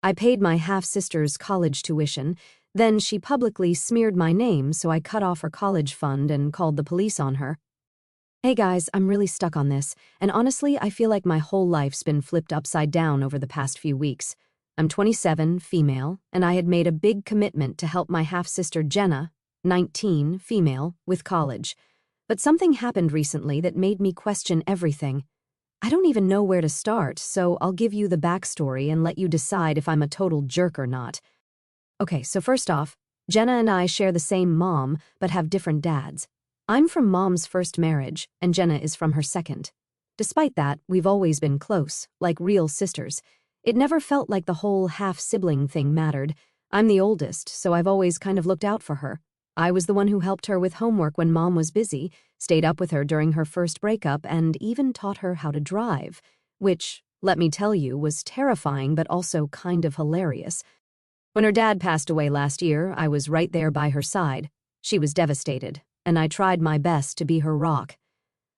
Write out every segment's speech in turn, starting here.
I paid my half-sister's college tuition, then she publicly smeared my name, so I cut off her college fund and called the police on her. Hey guys, I'm really stuck on this, and honestly, I feel like my whole life's been flipped upside down over the past few weeks. I'm 27, female, and I had made a big commitment to help my half-sister Jenna, 19, female, with college. But something happened recently that made me question everything. I don't even know where to start, so I'll give you the backstory and let you decide if I'm a total jerk or not. Okay, so first off, Jenna and I share the same mom, but have different dads. I'm from Mom's first marriage, and Jenna is from her second. Despite that, we've always been close, like real sisters. It never felt like the whole half-sibling thing mattered. I'm the oldest, so I've always kind of looked out for her. I was the one who helped her with homework when Mom was busy, stayed up with her during her first breakup, and even taught her how to drive, which, let me tell you, was terrifying but also kind of hilarious. When her dad passed away last year, I was right there by her side. She was devastated, and I tried my best to be her rock.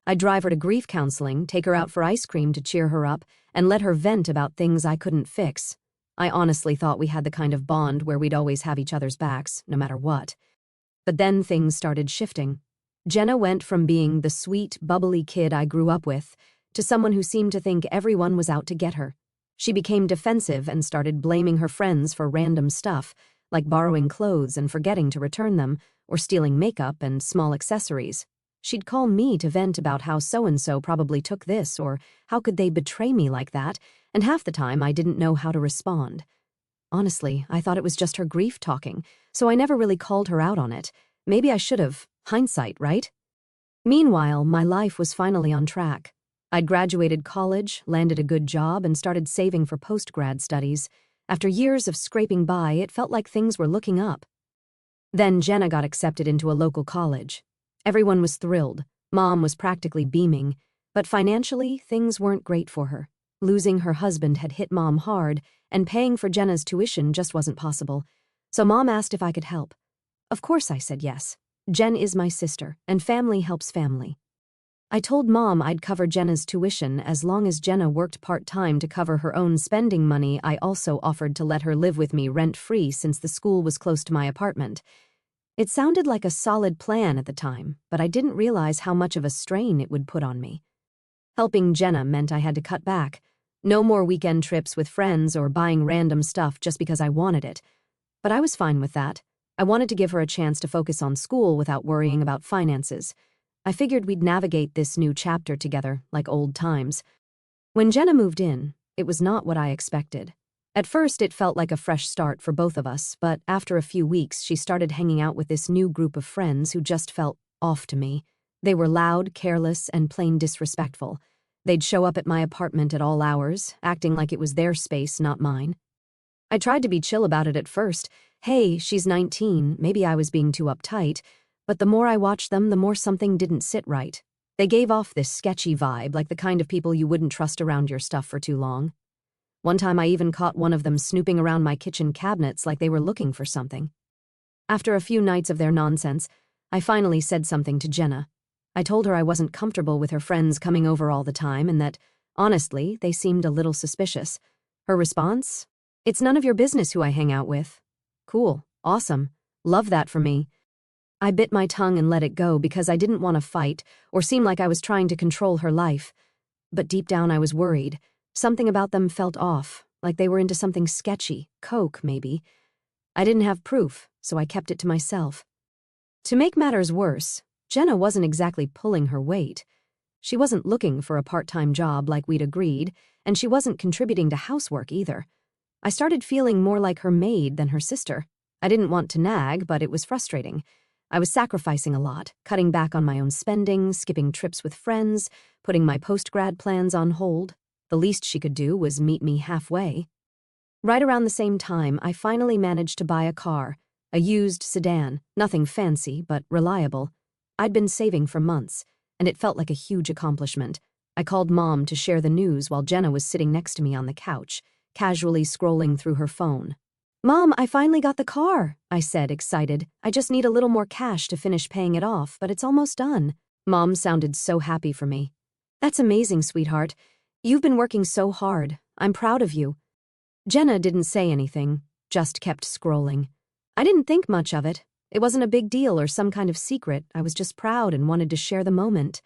I'd drive her to grief counseling, take her out for ice cream to cheer her up, and let her vent about things I couldn't fix. I honestly thought we had the kind of bond where we'd always have each other's backs, no matter what. But then things started shifting. Jenna went from being the sweet, bubbly kid I grew up with to someone who seemed to think everyone was out to get her. She became defensive and started blaming her friends for random stuff, like borrowing clothes and forgetting to return them, or stealing makeup and small accessories. She'd call me to vent about how so-and-so probably took this, or how could they betray me like that, and half the time I didn't know how to respond. Honestly, I thought it was just her grief talking, so I never really called her out on it. Maybe I should have. Hindsight, right? Meanwhile, my life was finally on track. I'd graduated college, landed a good job, and started saving for post-grad studies. After years of scraping by, it felt like things were looking up. Then Jenna got accepted into a local college. Everyone was thrilled. Mom was practically beaming. But financially, things weren't great for her. Losing her husband had hit Mom hard, and paying for Jenna's tuition just wasn't possible. So Mom asked if I could help. Of course I said yes. Jen is my sister, and family helps family. I told Mom I'd cover Jenna's tuition as long as Jenna worked part-time to cover her own spending money. I also offered to let her live with me rent-free since the school was close to my apartment. It sounded like a solid plan at the time, but I didn't realize how much of a strain it would put on me. Helping Jenna meant I had to cut back. No more weekend trips with friends or buying random stuff just because I wanted it. But I was fine with that. I wanted to give her a chance to focus on school without worrying about finances. I figured we'd navigate this new chapter together, like old times. When Jenna moved in, it was not what I expected. At first, it felt like a fresh start for both of us, but after a few weeks, she started hanging out with this new group of friends who just felt off to me. They were loud, careless, and plain disrespectful. They'd show up at my apartment at all hours, acting like it was their space, not mine. I tried to be chill about it at first. Hey, she's 19, maybe I was being too uptight, but the more I watched them, the more something didn't sit right. They gave off this sketchy vibe, like the kind of people you wouldn't trust around your stuff for too long. One time I even caught one of them snooping around my kitchen cabinets like they were looking for something. After a few nights of their nonsense, I finally said something to Jenna. I told her I wasn't comfortable with her friends coming over all the time and that, honestly, they seemed a little suspicious. Her response? It's none of your business who I hang out with. Cool. Awesome. Love that for me. I bit my tongue and let it go because I didn't want to fight or seem like I was trying to control her life. But deep down I was worried. Something about them felt off, like they were into something sketchy, coke maybe. I didn't have proof, so I kept it to myself. To make matters worse, Jenna wasn't exactly pulling her weight. She wasn't looking for a part-time job like we'd agreed, and she wasn't contributing to housework either. I started feeling more like her maid than her sister. I didn't want to nag, but it was frustrating. I was sacrificing a lot, cutting back on my own spending, skipping trips with friends, putting my post-grad plans on hold. The least she could do was meet me halfway. Right around the same time, I finally managed to buy a car, a used sedan, nothing fancy, but reliable. I'd been saving for months, and it felt like a huge accomplishment. I called Mom to share the news while Jenna was sitting next to me on the couch, casually scrolling through her phone. Mom, I finally got the car, I said, excited. I just need a little more cash to finish paying it off, but it's almost done. Mom sounded so happy for me. That's amazing, sweetheart. You've been working so hard. I'm proud of you. Jenna didn't say anything, just kept scrolling. I didn't think much of it. It wasn't a big deal or some kind of secret. I was just proud and wanted to share the moment.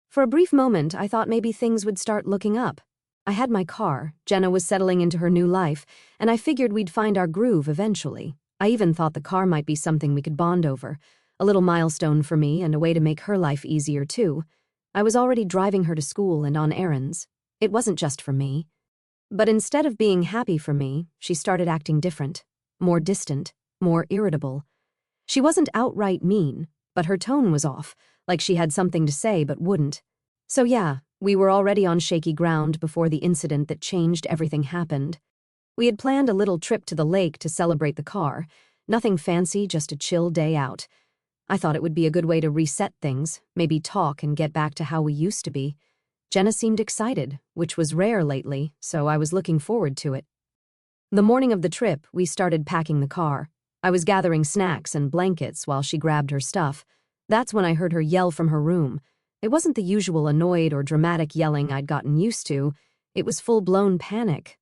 For a brief moment, I thought maybe things would start looking up. I had my car, Jenna was settling into her new life, and I figured we'd find our groove eventually. I even thought the car might be something we could bond over. A little milestone for me and a way to make her life easier too. I was already driving her to school and on errands. It wasn't just for me. But instead of being happy for me, she started acting different. More distant, more irritable. She wasn't outright mean, but her tone was off, like she had something to say but wouldn't. So yeah, we were already on shaky ground before the incident that changed everything happened. We had planned a little trip to the lake to celebrate the car. Nothing fancy, just a chill day out. I thought it would be a good way to reset things, maybe talk and get back to how we used to be. Jenna seemed excited, which was rare lately, so I was looking forward to it. The morning of the trip, we started packing the car. I was gathering snacks and blankets while she grabbed her stuff. That's when I heard her yell from her room. It wasn't the usual annoyed or dramatic yelling I'd gotten used to. It was full-blown panic.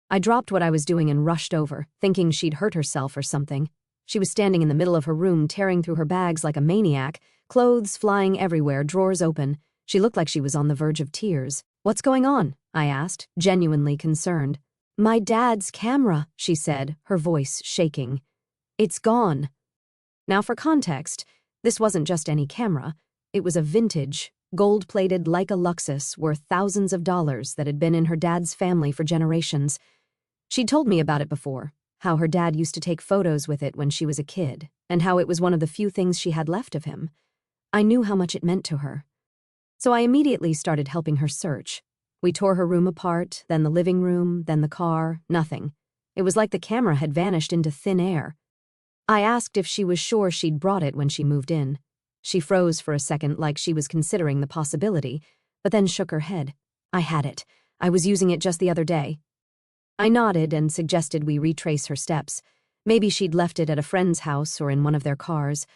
I dropped what I was doing and rushed over, thinking she'd hurt herself or something. She was standing in the middle of her room, tearing through her bags like a maniac, clothes flying everywhere, drawers open. She looked like she was on the verge of tears. "What's going on?" I asked, genuinely concerned. "My dad's camera," she said, her voice shaking. "It's gone." Now for context, this wasn't just any camera. It was a vintage, gold-plated Leica Luxus worth thousands of dollars that had been in her dad's family for generations. She'd told me about it before, how her dad used to take photos with it when she was a kid, and how it was one of the few things she had left of him. I knew how much it meant to her. So I immediately started helping her search. We tore her room apart, then the living room, then the car, nothing. It was like the camera had vanished into thin air. I asked if she was sure she'd brought it when she moved in. She froze for a second like she was considering the possibility, but then shook her head. "I had it. I was using it just the other day." I nodded and suggested we retrace her steps. Maybe she'd left it at a friend's house or in one of their cars.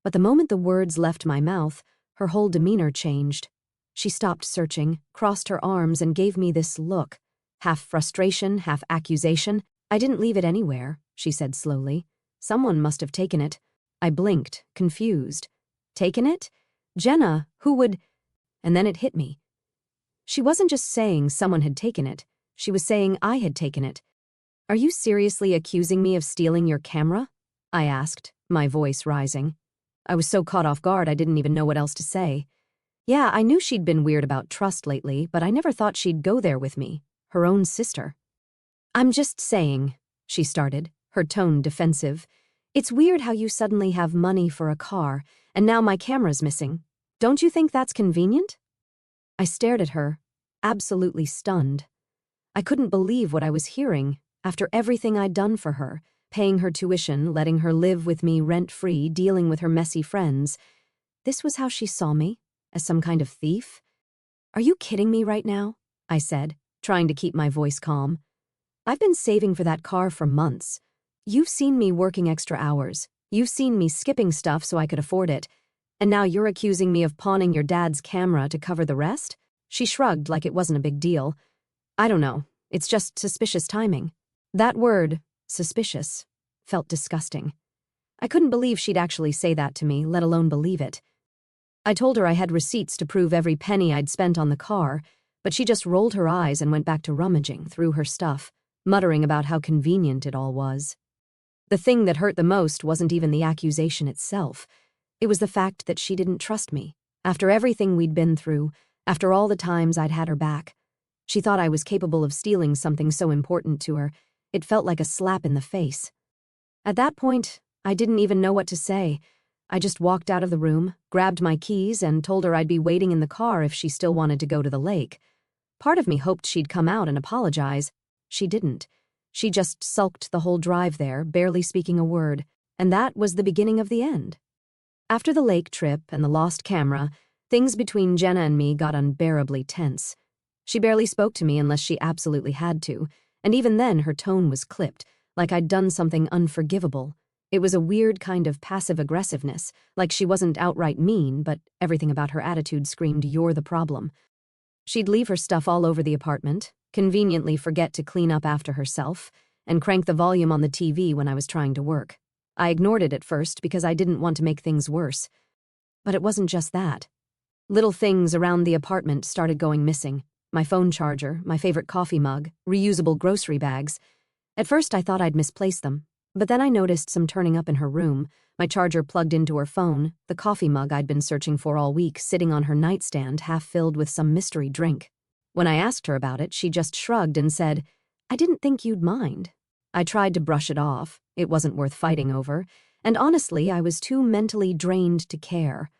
But the moment the words left my mouth, her whole demeanor changed. She stopped searching, crossed her arms, and gave me this look. Half frustration, half accusation. "I didn't leave it anywhere," she said slowly. "Someone must have taken it." I blinked, confused. Taken it? Jenna, who would… And then it hit me. She wasn't just saying someone had taken it. She was saying I had taken it. "Are you seriously accusing me of stealing your camera?" I asked, my voice rising. I was so caught off guard I didn't even know what else to say. Yeah, I knew she'd been weird about trust lately, but I never thought she'd go there with me, her own sister. "I'm just saying," she started, her tone defensive. "It's weird how you suddenly have money for a car, and now my camera's missing. Don't you think that's convenient?" I stared at her, absolutely stunned. I couldn't believe what I was hearing. After everything I'd done for her, paying her tuition, letting her live with me rent-free, dealing with her messy friends, this was how she saw me, as some kind of thief? "Are you kidding me right now?" I said, trying to keep my voice calm. "I've been saving for that car for months. You've seen me working extra hours. You've seen me skipping stuff so I could afford it. And now you're accusing me of pawning your dad's camera to cover the rest?" She shrugged like it wasn't a big deal. "I don't know. It's just suspicious timing." That word, suspicious, felt disgusting. I couldn't believe she'd actually say that to me, let alone believe it. I told her I had receipts to prove every penny I'd spent on the car, but she just rolled her eyes and went back to rummaging through her stuff, muttering about how convenient it all was. The thing that hurt the most wasn't even the accusation itself. It was the fact that she didn't trust me. After everything we'd been through, after all the times I'd had her back, she thought I was capable of stealing something so important to her. It felt like a slap in the face. At that point, I didn't even know what to say. I just walked out of the room, grabbed my keys, and told her I'd be waiting in the car if she still wanted to go to the lake. Part of me hoped she'd come out and apologize. She didn't. She just sulked the whole drive there, barely speaking a word, and that was the beginning of the end. After the lake trip and the lost camera, things between Jenna and me got unbearably tense. She barely spoke to me unless she absolutely had to, and even then her tone was clipped, like I'd done something unforgivable. It was a weird kind of passive-aggressiveness, like she wasn't outright mean, but everything about her attitude screamed, "You're the problem." She'd leave her stuff all over the apartment, conveniently forget to clean up after herself, and crank the volume on the TV when I was trying to work. I ignored it at first because I didn't want to make things worse. But it wasn't just that. Little things around the apartment started going missing. My phone charger, my favorite coffee mug, reusable grocery bags. At first I thought I'd misplaced them, but then I noticed some turning up in her room, my charger plugged into her phone, the coffee mug I'd been searching for all week sitting on her nightstand half filled with some mystery drink. When I asked her about it, she just shrugged and said, "I didn't think you'd mind." I tried to brush it off. It wasn't worth fighting over, and honestly, I was too mentally drained to care.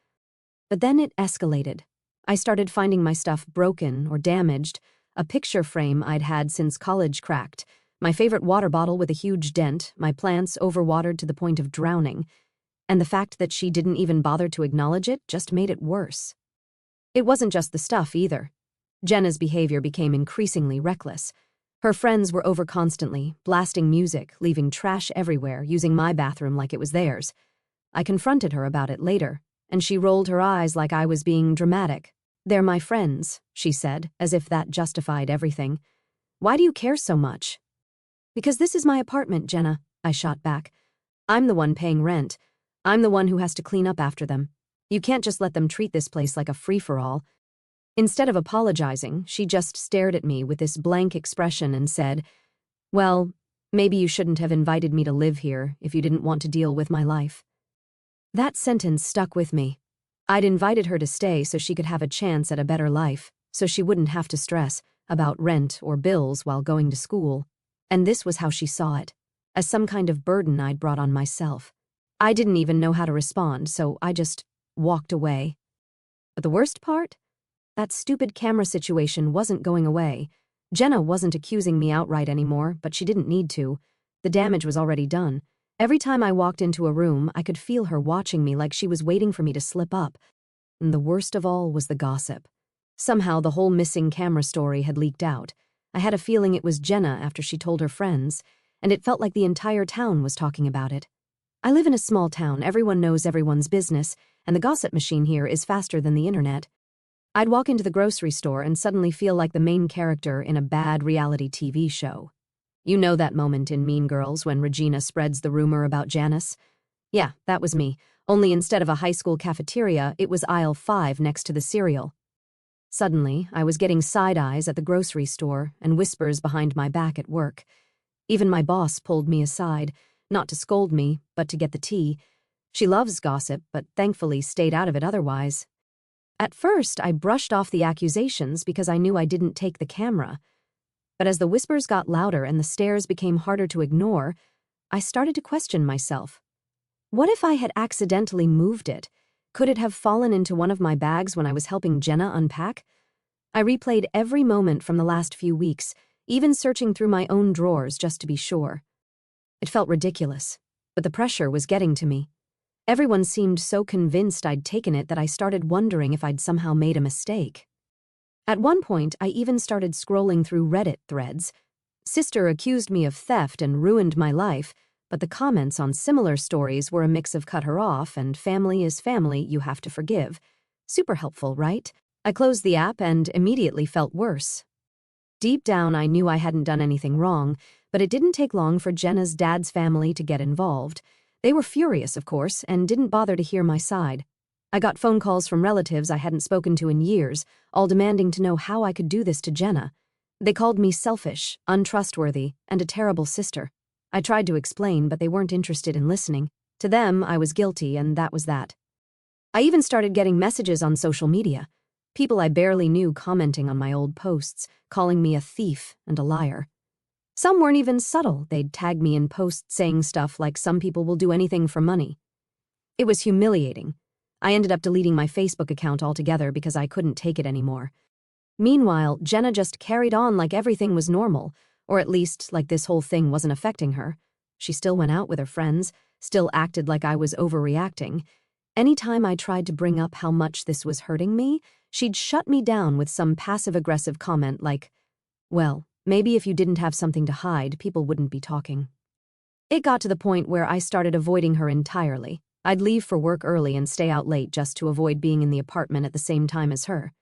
But then it escalated. I started finding my stuff broken or damaged, a picture frame I'd had since college cracked, my favorite water bottle with a huge dent, my plants overwatered to the point of drowning, and the fact that she didn't even bother to acknowledge it just made it worse. It wasn't just the stuff either. Jenna's behavior became increasingly reckless. Her friends were over constantly, blasting music, leaving trash everywhere, using my bathroom like it was theirs. I confronted her about it later, and she rolled her eyes like I was being dramatic. "They're my friends," she said, as if that justified everything. "Why do you care so much?" "Because this is my apartment, Jenna," I shot back. "I'm the one paying rent. I'm the one who has to clean up after them. You can't just let them treat this place like a free-for-all." Instead of apologizing, she just stared at me with this blank expression and said, "Well, maybe you shouldn't have invited me to live here if you didn't want to deal with my life." That sentence stuck with me. I'd invited her to stay so she could have a chance at a better life, so she wouldn't have to stress about rent or bills while going to school. And this was how she saw it, as some kind of burden I'd brought on myself. I didn't even know how to respond, so I just walked away. But the worst part? That stupid camera situation wasn't going away. Jenna wasn't accusing me outright anymore, but she didn't need to. The damage was already done. Every time I walked into a room, I could feel her watching me like she was waiting for me to slip up. And the worst of all was the gossip. Somehow the whole missing camera story had leaked out. I had a feeling it was Jenna after she told her friends, and it felt like the entire town was talking about it. I live in a small town, everyone knows everyone's business, and the gossip machine here is faster than the internet. I'd walk into the grocery store and suddenly feel like the main character in a bad reality TV show. You know that moment in Mean Girls when Regina spreads the rumor about Janice? Yeah, that was me, only instead of a high school cafeteria, it was aisle 5 next to the cereal. Suddenly, I was getting side eyes at the grocery store and whispers behind my back at work. Even my boss pulled me aside, not to scold me, but to get the tea. She loves gossip, but thankfully stayed out of it otherwise. At first, I brushed off the accusations because I knew I didn't take the camera. But as the whispers got louder and the stares became harder to ignore, I started to question myself. What if I had accidentally moved it? Could it have fallen into one of my bags when I was helping Jenna unpack? I replayed every moment from the last few weeks, even searching through my own drawers just to be sure. It felt ridiculous, but the pressure was getting to me. Everyone seemed so convinced I'd taken it that I started wondering if I'd somehow made a mistake. At one point, I even started scrolling through Reddit threads. Sister accused me of theft and ruined my life, but the comments on similar stories were a mix of cut her off and family is family, you have to forgive. Super helpful, right? I closed the app and immediately felt worse. Deep down, I knew I hadn't done anything wrong, but it didn't take long for Jenna's dad's family to get involved. They were furious, of course, and didn't bother to hear my side. I got phone calls from relatives I hadn't spoken to in years, all demanding to know how I could do this to Jenna. They called me selfish, untrustworthy, and a terrible sister. I tried to explain, but they weren't interested in listening. To them, I was guilty, and that was that. I even started getting messages on social media. People I barely knew commenting on my old posts, calling me a thief and a liar. Some weren't even subtle. They'd tag me in posts saying stuff like some people will do anything for money. It was humiliating. I ended up deleting my Facebook account altogether because I couldn't take it anymore. Meanwhile, Jenna just carried on like everything was normal, or at least like this whole thing wasn't affecting her. She still went out with her friends, still acted like I was overreacting. Anytime I tried to bring up how much this was hurting me, she'd shut me down with some passive-aggressive comment like, "Well, maybe if you didn't have something to hide, people wouldn't be talking." It got to the point where I started avoiding her entirely. I'd leave for work early and stay out late just to avoid being in the apartment at the same time as her.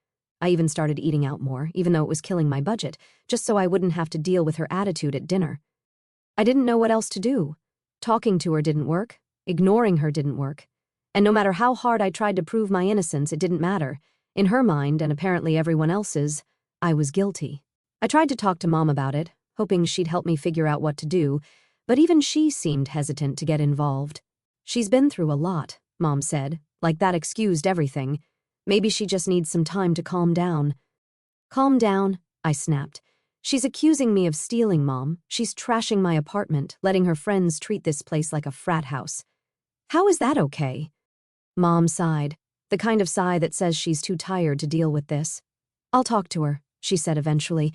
I even started eating out more, even though it was killing my budget, just so I wouldn't have to deal with her attitude at dinner. I didn't know what else to do. Talking to her didn't work. Ignoring her didn't work. And no matter how hard I tried to prove my innocence, it didn't matter. In her mind, and apparently everyone else's, I was guilty. I tried to talk to Mom about it, hoping she'd help me figure out what to do, but even she seemed hesitant to get involved. She's been through a lot, Mom said, like that excused everything. Maybe she just needs some time to calm down. Calm down, I snapped. She's accusing me of stealing, Mom. She's trashing my apartment, letting her friends treat this place like a frat house. How is that okay? Mom sighed, the kind of sigh that says she's too tired to deal with this. I'll talk to her, she said eventually,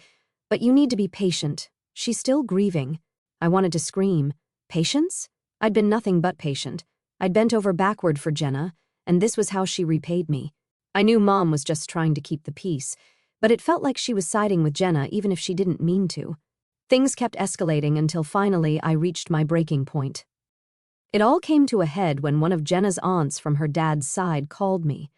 but you need to be patient. She's still grieving. I wanted to scream. Patience? I'd been nothing but patient. I'd bent over backward for Jenna, and this was how she repaid me. I knew Mom was just trying to keep the peace, but it felt like she was siding with Jenna even if she didn't mean to. Things kept escalating until finally I reached my breaking point. It all came to a head when one of Jenna's aunts from her dad's side called me.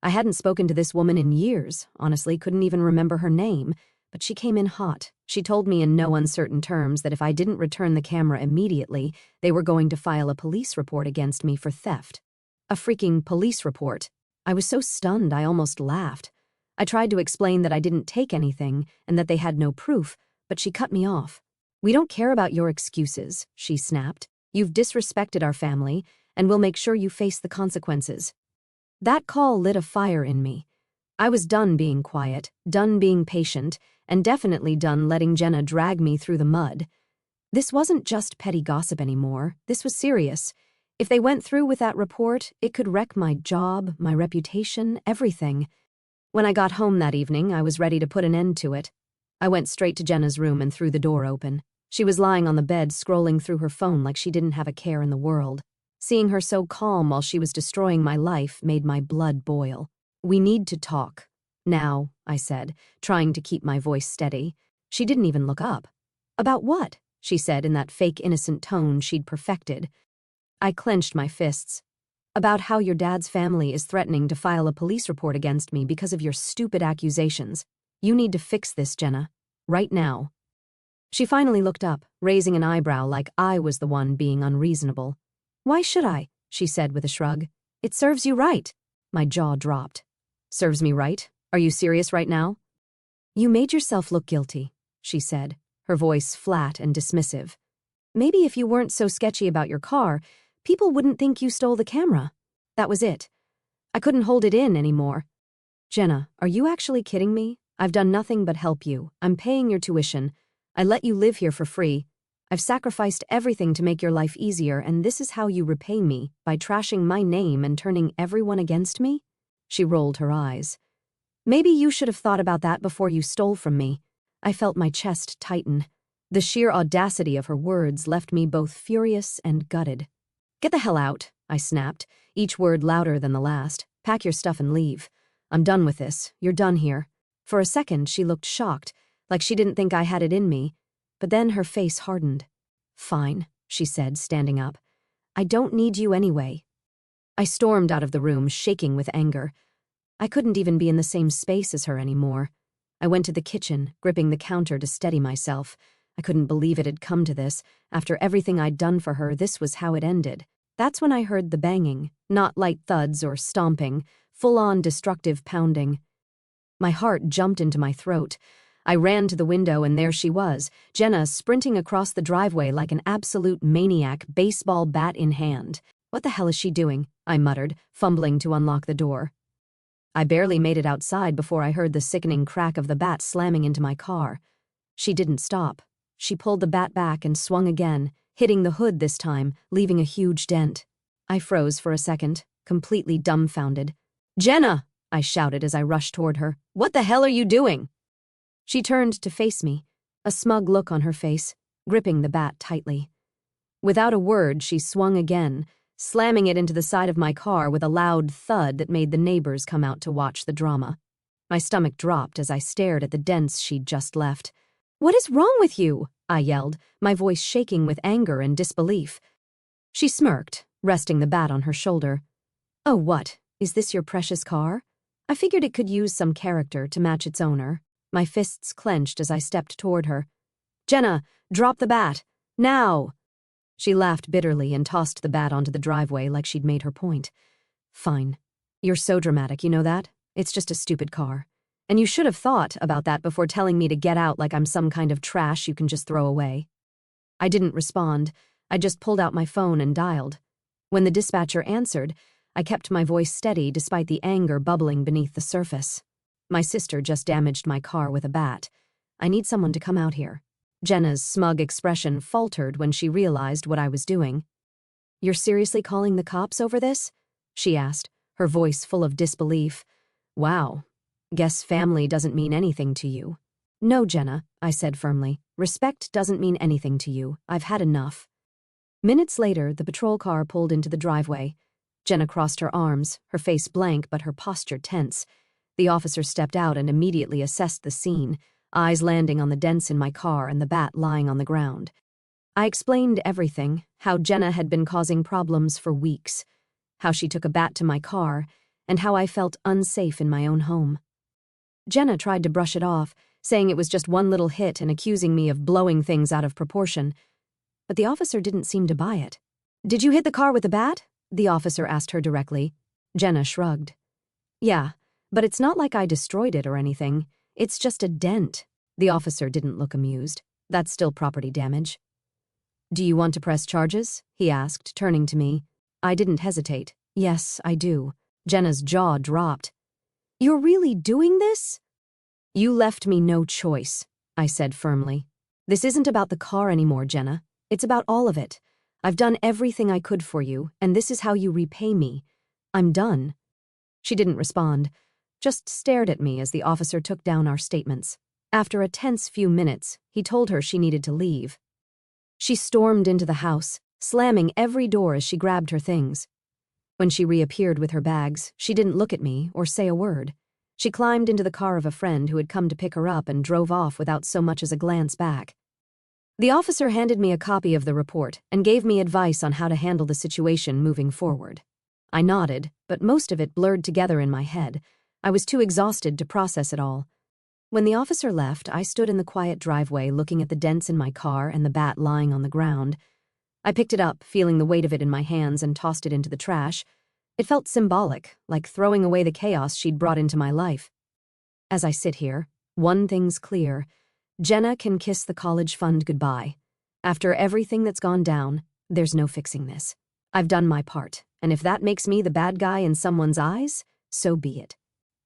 I hadn't spoken to this woman in years, honestly couldn't even remember her name, but she came in hot. She told me in no uncertain terms that if I didn't return the camera immediately, they were going to file a police report against me for theft. A freaking police report. I was so stunned I almost laughed. I tried to explain that I didn't take anything and that they had no proof, but she cut me off. We don't care about your excuses, she snapped. You've disrespected our family, and we'll make sure you face the consequences. That call lit a fire in me. I was done being quiet, done being patient, and definitely done letting Jenna drag me through the mud. This wasn't just petty gossip anymore. This was serious. If they went through with that report, it could wreck my job, my reputation, everything. When I got home that evening, I was ready to put an end to it. I went straight to Jenna's room and threw the door open. She was lying on the bed scrolling through her phone like she didn't have a care in the world. Seeing her so calm while she was destroying my life made my blood boil. We need to talk. Now, I said, trying to keep my voice steady. She didn't even look up. About what? She said in that fake innocent tone she'd perfected. I clenched my fists. About how your dad's family is threatening to file a police report against me because of your stupid accusations. You need to fix this, Jenna. Right now. She finally looked up, raising an eyebrow like I was the one being unreasonable. Why should I? She said with a shrug. It serves you right. My jaw dropped. Serves me right? Are you serious right now? You made yourself look guilty, she said, her voice flat and dismissive. Maybe if you weren't so sketchy about your car, people wouldn't think you stole the camera. That was it. I couldn't hold it in anymore. Jenna, are you actually kidding me? I've done nothing but help you. I'm paying your tuition. I let you live here for free. I've sacrificed everything to make your life easier, and this is how you repay me, by trashing my name and turning everyone against me? She rolled her eyes. Maybe you should have thought about that before you stole from me. I felt my chest tighten. The sheer audacity of her words left me both furious and gutted. Get the hell out, I snapped, each word louder than the last. Pack your stuff and leave. I'm done with this. You're done here. For a second, she looked shocked, like she didn't think I had it in me, but then her face hardened. Fine, she said, standing up. I don't need you anyway. I stormed out of the room, shaking with anger. I couldn't even be in the same space as her anymore. I went to the kitchen, gripping the counter to steady myself. I couldn't believe it had come to this. After everything I'd done for her, this was how it ended. That's when I heard the banging, not light thuds or stomping, full-on destructive pounding. My heart jumped into my throat. I ran to the window and there she was, Jenna sprinting across the driveway like an absolute maniac, baseball bat in hand. What the hell is she doing? I muttered, fumbling to unlock the door. I barely made it outside before I heard the sickening crack of the bat slamming into my car. She didn't stop. She pulled the bat back and swung again, hitting the hood this time, leaving a huge dent. I froze for a second, completely dumbfounded. Jenna! I shouted as I rushed toward her. What the hell are you doing? She turned to face me, a smug look on her face, gripping the bat tightly. Without a word, she swung again, slamming it into the side of my car with a loud thud that made the neighbors come out to watch the drama. My stomach dropped as I stared at the dents she'd just left. What is wrong with you? I yelled, my voice shaking with anger and disbelief. She smirked, resting the bat on her shoulder. Oh, what? Is this your precious car? I figured it could use some character to match its owner. My fists clenched as I stepped toward her. "Jenna, drop the bat. Now!" She laughed bitterly and tossed the bat onto the driveway like she'd made her point. "Fine. You're so dramatic, you know that? It's just a stupid car. And you should have thought about that before telling me to get out like I'm some kind of trash you can just throw away." I didn't respond. I just pulled out my phone and dialed. When the dispatcher answered, I kept my voice steady despite the anger bubbling beneath the surface. "My sister just damaged my car with a bat. I need someone to come out here." Jenna's smug expression faltered when she realized what I was doing. "You're seriously calling the cops over this?" she asked, her voice full of disbelief. "Wow. Guess family doesn't mean anything to you." "No, Jenna," I said firmly. "Respect doesn't mean anything to you. I've had enough." Minutes later, the patrol car pulled into the driveway. Jenna crossed her arms, her face blank but her posture tense. The officer stepped out and immediately assessed the scene, eyes landing on the dents in my car and the bat lying on the ground. I explained everything, how Jenna had been causing problems for weeks, how she took a bat to my car, and how I felt unsafe in my own home. Jenna tried to brush it off, saying it was just one little hit and accusing me of blowing things out of proportion. But the officer didn't seem to buy it. "Did you hit the car with the bat?" the officer asked her directly. Jenna shrugged. "Yeah, but it's not like I destroyed it or anything. It's just a dent." The officer didn't look amused. "That's still property damage." "Do you want to press charges?" he asked, turning to me. I didn't hesitate. "Yes, I do." Jenna's jaw dropped. "You're really doing this?" "You left me no choice," I said firmly. "This isn't about the car anymore, Jenna. It's about all of it. I've done everything I could for you, and this is how you repay me. I'm done." She didn't respond, just stared at me as the officer took down our statements. After a tense few minutes, he told her she needed to leave. She stormed into the house, slamming every door as she grabbed her things. When she reappeared with her bags, she didn't look at me or say a word. She climbed into the car of a friend who had come to pick her up and drove off without so much as a glance back. The officer handed me a copy of the report and gave me advice on how to handle the situation moving forward. I nodded, but most of it blurred together in my head. I was too exhausted to process it all. When the officer left, I stood in the quiet driveway looking at the dents in my car and the bat lying on the ground. I picked it up, feeling the weight of it in my hands, and tossed it into the trash. It felt symbolic, like throwing away the chaos she'd brought into my life. As I sit here, one thing's clear. Jenna can kiss the college fund goodbye. After everything that's gone down, there's no fixing this. I've done my part, and if that makes me the bad guy in someone's eyes, so be it.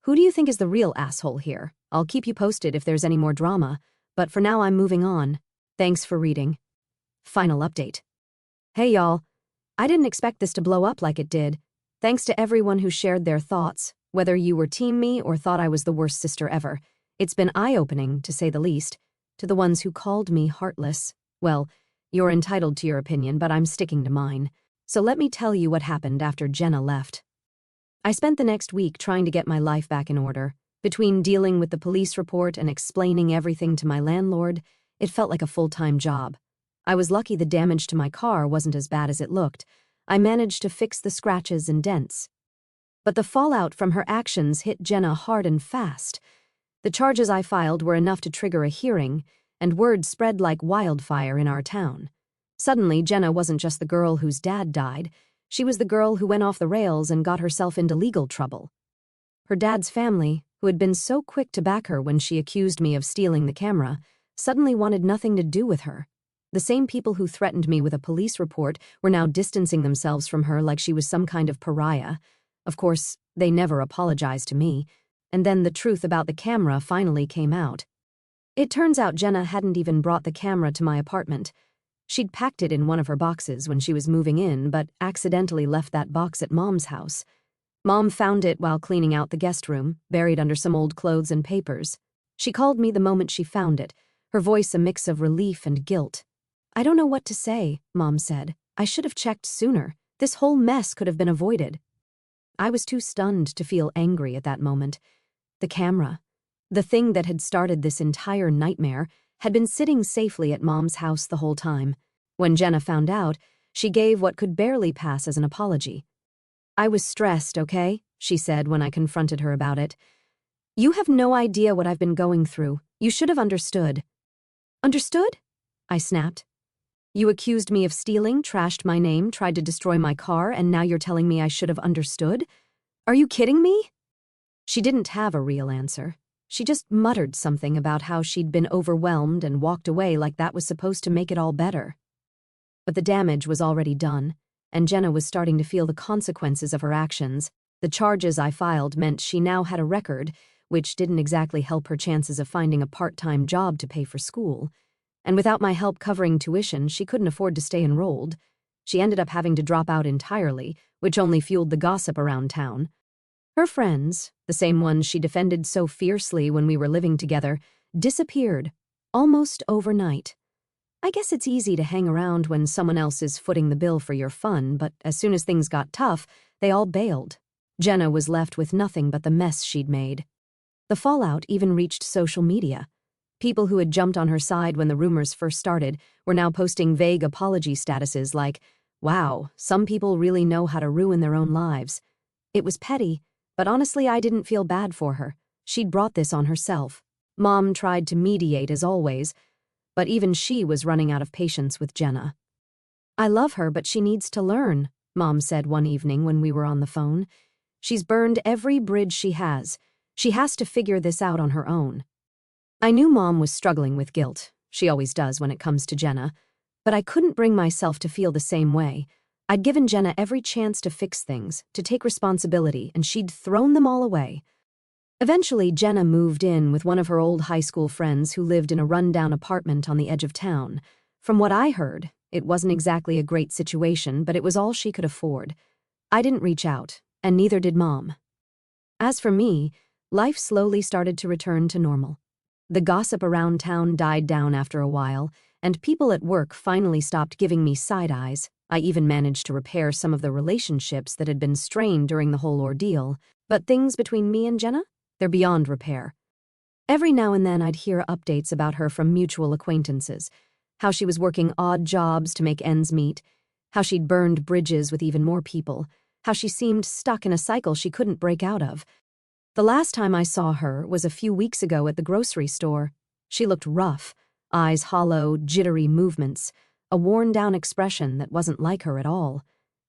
Who do you think is the real asshole here? I'll keep you posted if there's any more drama, but for now I'm moving on. Thanks for reading. Final update. Hey y'all. I didn't expect this to blow up like it did. Thanks to everyone who shared their thoughts, whether you were team me or thought I was the worst sister ever. It's been eye-opening, to say the least. To the ones who called me heartless, well, you're entitled to your opinion, but I'm sticking to mine. So let me tell you what happened after Jenna left. I spent the next week trying to get my life back in order. Between dealing with the police report and explaining everything to my landlord, it felt like a full-time job. I was lucky the damage to my car wasn't as bad as it looked. I managed to fix the scratches and dents. But the fallout from her actions hit Jenna hard and fast. The charges I filed were enough to trigger a hearing, and word spread like wildfire in our town. Suddenly, Jenna wasn't just the girl whose dad died. She was the girl who went off the rails and got herself into legal trouble. Her dad's family, who had been so quick to back her when she accused me of stealing the camera, suddenly wanted nothing to do with her. The same people who threatened me with a police report were now distancing themselves from her like she was some kind of pariah. Of course, they never apologized to me. And then the truth about the camera finally came out. It turns out Jenna hadn't even brought the camera to my apartment. She'd packed it in one of her boxes when she was moving in, but accidentally left that box at Mom's house. Mom found it while cleaning out the guest room, buried under some old clothes and papers. She called me the moment she found it, her voice a mix of relief and guilt. "I don't know what to say," Mom said. "I should have checked sooner. This whole mess could have been avoided." I was too stunned to feel angry at that moment. The camera, the thing that had started this entire nightmare, had been sitting safely at Mom's house the whole time. When Jenna found out, she gave what could barely pass as an apology. "I was stressed, okay?" she said when I confronted her about it. You have no idea what I've been going through. You should have understood. Understood? I snapped. You accused me of stealing, trashed my name, tried to destroy my car, and now you're telling me I should have understood? Are you kidding me? She didn't have a real answer. She just muttered something about how she'd been overwhelmed and walked away like that was supposed to make it all better. But the damage was already done, and Jenna was starting to feel the consequences of her actions. The charges I filed meant she now had a record, which didn't exactly help her chances of finding a part-time job to pay for school. And without my help covering tuition, she couldn't afford to stay enrolled. She ended up having to drop out entirely, which only fueled the gossip around town. Her friends, the same ones she defended so fiercely when we were living together, disappeared, almost overnight. I guess it's easy to hang around when someone else is footing the bill for your fun, but as soon as things got tough, they all bailed. Jenna was left with nothing but the mess she'd made. The fallout even reached social media. People who had jumped on her side when the rumors first started were now posting vague apology statuses like, "Wow, some people really know how to ruin their own lives." It was petty, but honestly I didn't feel bad for her. She'd brought this on herself. Mom tried to mediate as always, but even she was running out of patience with Jenna. "I love her, but she needs to learn," Mom said one evening when we were on the phone. "She's burned every bridge she has. She has to figure this out on her own." I knew Mom was struggling with guilt. She always does when it comes to Jenna. But I couldn't bring myself to feel the same way. I'd given Jenna every chance to fix things, to take responsibility, and she'd thrown them all away. Eventually, Jenna moved in with one of her old high school friends who lived in a rundown apartment on the edge of town. From what I heard, it wasn't exactly a great situation, but it was all she could afford. I didn't reach out, and neither did Mom. As for me, life slowly started to return to normal. The gossip around town died down after a while, and people at work finally stopped giving me side eyes. I even managed to repair some of the relationships that had been strained during the whole ordeal. But things between me and Jenna? They're beyond repair. Every now and then I'd hear updates about her from mutual acquaintances, how she was working odd jobs to make ends meet, how she'd burned bridges with even more people, how she seemed stuck in a cycle she couldn't break out of. The last time I saw her was a few weeks ago at the grocery store. She looked rough, eyes hollow, jittery movements, a worn-down expression that wasn't like her at all.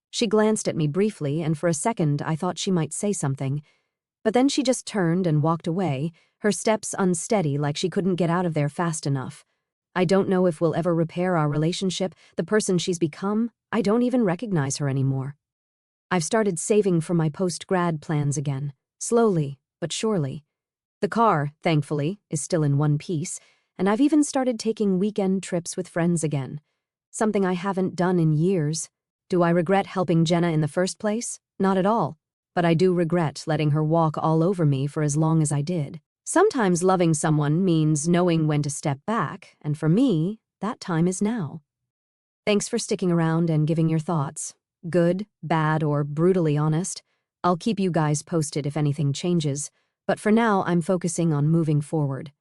She glanced at me briefly, and for a second I thought she might say something. But then she just turned and walked away, her steps unsteady like she couldn't get out of there fast enough. I don't know if we'll ever repair our relationship, the person she's become. I don't even recognize her anymore. I've started saving for my post-grad plans again. Slowly, but surely. The car, thankfully, is still in one piece, and I've even started taking weekend trips with friends again. Something I haven't done in years. Do I regret helping Jenna in the first place? Not at all. But I do regret letting her walk all over me for as long as I did. Sometimes loving someone means knowing when to step back, and for me, that time is now. Thanks for sticking around and giving your thoughts. Good, bad, or brutally honest. I'll keep you guys posted if anything changes, but for now I'm focusing on moving forward.